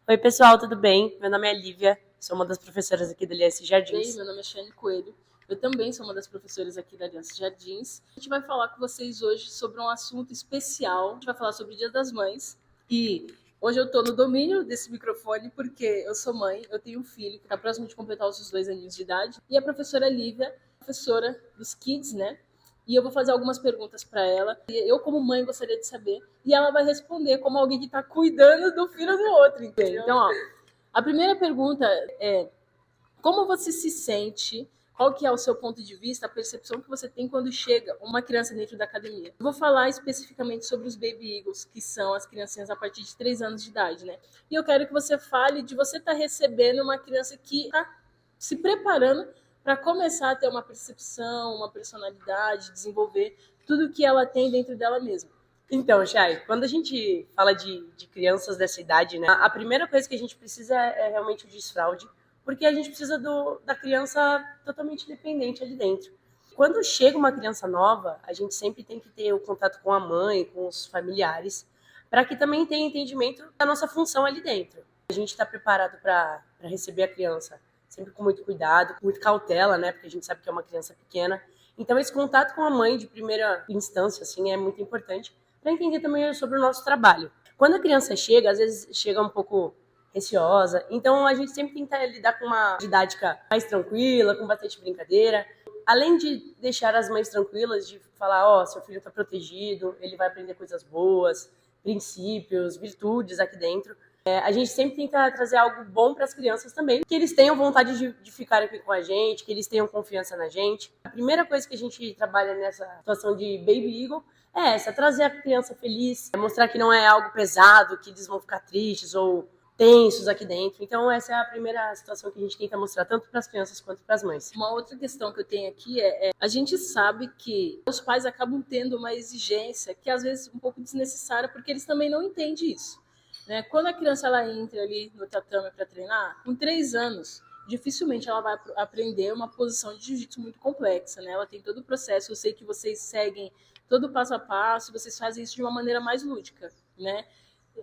Oi, pessoal, tudo bem? Meu nome é Lívia, sou uma das professoras aqui da Aliança Jardins. Meu nome é Shane Coelho, eu também sou uma das professoras aqui da Aliança Jardins. A gente vai falar com vocês hoje sobre um assunto especial. A gente vai falar sobre o Dia das Mães. E hoje eu estou no domínio desse microfone porque eu sou mãe, eu tenho um filho que está próximo de completar os seus 2 aninhos de idade. E a professora Lívia, professora dos Kids, né? E eu vou fazer algumas perguntas para ela. Eu, como mãe, gostaria de saber. E ela vai responder como alguém que está cuidando do filho do outro, entende? Então, ó, a primeira pergunta é: como você se sente? Qual que é o seu ponto de vista, a percepção que você tem quando chega uma criança dentro da academia? Eu vou falar especificamente sobre os Baby Eagles, que são as criancinhas a partir de 3 anos de idade, né? E eu quero que você fale de você estar recebendo uma criança que está se preparando para começar a ter uma percepção, uma personalidade, desenvolver tudo que ela tem dentro dela mesma. Então, Chay, quando a gente fala de crianças dessa idade, né, a primeira coisa que a gente precisa é realmente o desfraude, porque a gente precisa da criança totalmente independente ali dentro. Quando chega uma criança nova, a gente sempre tem que ter o contato com a mãe, com os familiares, para que também tenha entendimento da nossa função ali dentro. A gente está preparado para receber a criança, sempre com muito cuidado, com muita cautela, né, porque a gente sabe que é uma criança pequena. Então, esse contato com a mãe de primeira instância, assim, é muito importante para entender também sobre o nosso trabalho. Quando a criança chega, às vezes chega um pouco receosa, então a gente sempre tenta lidar com uma didática mais tranquila, com bastante brincadeira. Além de deixar as mães tranquilas, de falar, ó, seu filho está protegido, ele vai aprender coisas boas, princípios, virtudes aqui dentro. A gente sempre tenta trazer algo bom para as crianças também, que eles tenham vontade de ficar aqui com a gente, que eles tenham confiança na gente. A primeira coisa que a gente trabalha nessa situação de Baby Eagle é essa, trazer a criança feliz, mostrar que não é algo pesado, que eles vão ficar tristes ou tensos aqui dentro. Então, essa é a primeira situação que a gente tenta mostrar, tanto para as crianças quanto para as mães. Uma outra questão que eu tenho aqui a gente sabe que os pais acabam tendo uma exigência que às vezes é um pouco desnecessária, porque eles também não entendem isso. Né? Quando a criança ela entra ali no tatame para treinar, com 3 anos, dificilmente ela vai aprender uma posição de jiu-jitsu muito complexa. Né? Ela tem todo o processo, eu sei que vocês seguem todo o passo a passo, vocês fazem isso de uma maneira mais lúdica, né?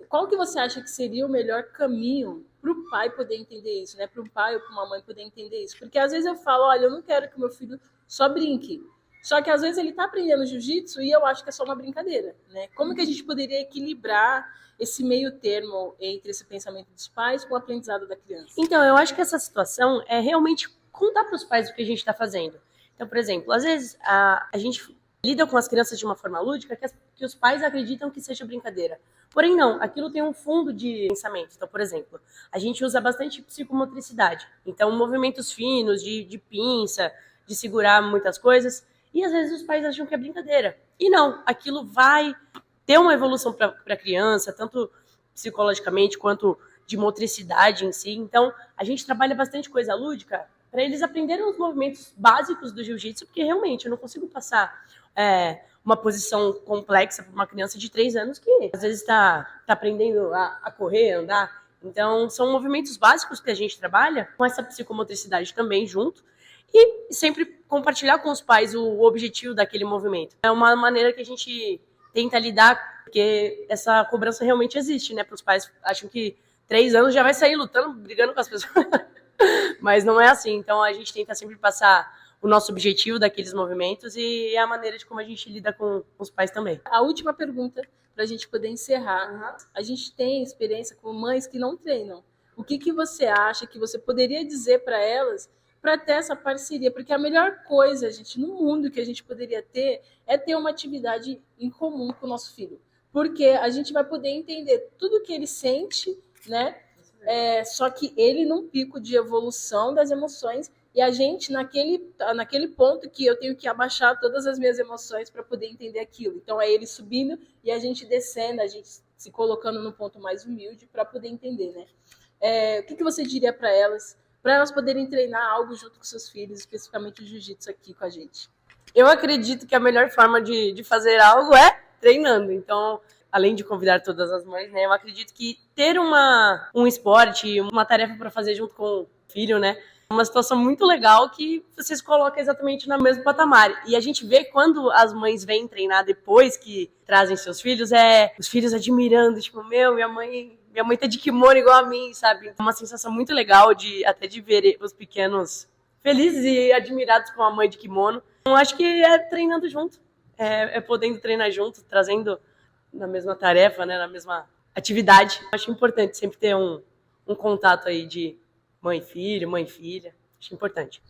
Qual que você acha que seria o melhor caminho para o pai poder entender isso, né? Para um pai ou para uma mãe poder entender isso? Porque às vezes eu falo, olha, eu não quero que meu filho só brinque. Só que às vezes ele está aprendendo jiu-jitsu e eu acho que é só uma brincadeira, né? Como que a gente poderia equilibrar esse meio termo entre esse pensamento dos pais com o aprendizado da criança? Então, eu acho que essa situação é realmente contar para os pais o que a gente está fazendo. Então, por exemplo, às vezes a gente lida com as crianças de uma forma lúdica que os pais acreditam que seja brincadeira. Porém, não, aquilo tem um fundo de pensamento. Então, por exemplo, a gente usa bastante psicomotricidade. Então, movimentos finos, de pinça, de segurar muitas coisas. E às vezes os pais acham que é brincadeira. E não, aquilo vai ter uma evolução para a criança, tanto psicologicamente quanto de motricidade em si. Então, a gente trabalha bastante coisa lúdica para eles aprenderem os movimentos básicos do jiu-jitsu, porque realmente eu não consigo passar uma posição complexa para uma criança de 3 anos que às vezes está aprendendo a correr, a andar. Então, são movimentos básicos que a gente trabalha com essa psicomotricidade também junto e sempre compartilhar com os pais o objetivo daquele movimento. É uma maneira que a gente tenta lidar, porque essa cobrança realmente existe, né? Para os pais acham que 3 anos já vai sair lutando, brigando com as pessoas. Mas não é assim. Então a gente tenta sempre passar o nosso objetivo daqueles movimentos e a maneira de como a gente lida com os pais também. A última pergunta, para a gente poder encerrar. A gente tem experiência com mães que não treinam. O que você acha que você poderia dizer para elas para ter essa parceria? Porque a melhor coisa, gente, no mundo que a gente poderia ter é ter uma atividade em comum com o nosso filho. Porque a gente vai poder entender tudo que ele sente, né? Só que ele num pico de evolução das emoções e a gente naquele ponto que eu tenho que abaixar todas as minhas emoções para poder entender aquilo. Então é ele subindo e a gente descendo, a gente se colocando no ponto mais humilde para poder entender, né? O que você diria para elas poderem treinar algo junto com seus filhos, especificamente o jiu-jitsu aqui com a gente? Eu acredito que a melhor forma de fazer algo é treinando. Então, além de convidar todas as mães, né, eu acredito que ter um esporte, uma tarefa para fazer junto com o filho, né, é uma situação muito legal que vocês colocam exatamente no mesmo patamar. E a gente vê quando as mães vêm treinar depois que trazem seus filhos, os filhos admirando, tipo, minha mãe minha mãe tá de kimono igual a mim, sabe? É uma sensação muito legal até de ver os pequenos felizes e admirados com a mãe de kimono. Então, acho que é treinando junto, podendo treinar junto, trazendo na mesma tarefa, né, na mesma atividade. Acho importante sempre ter um contato aí de mãe e filho, mãe e filha. Acho importante.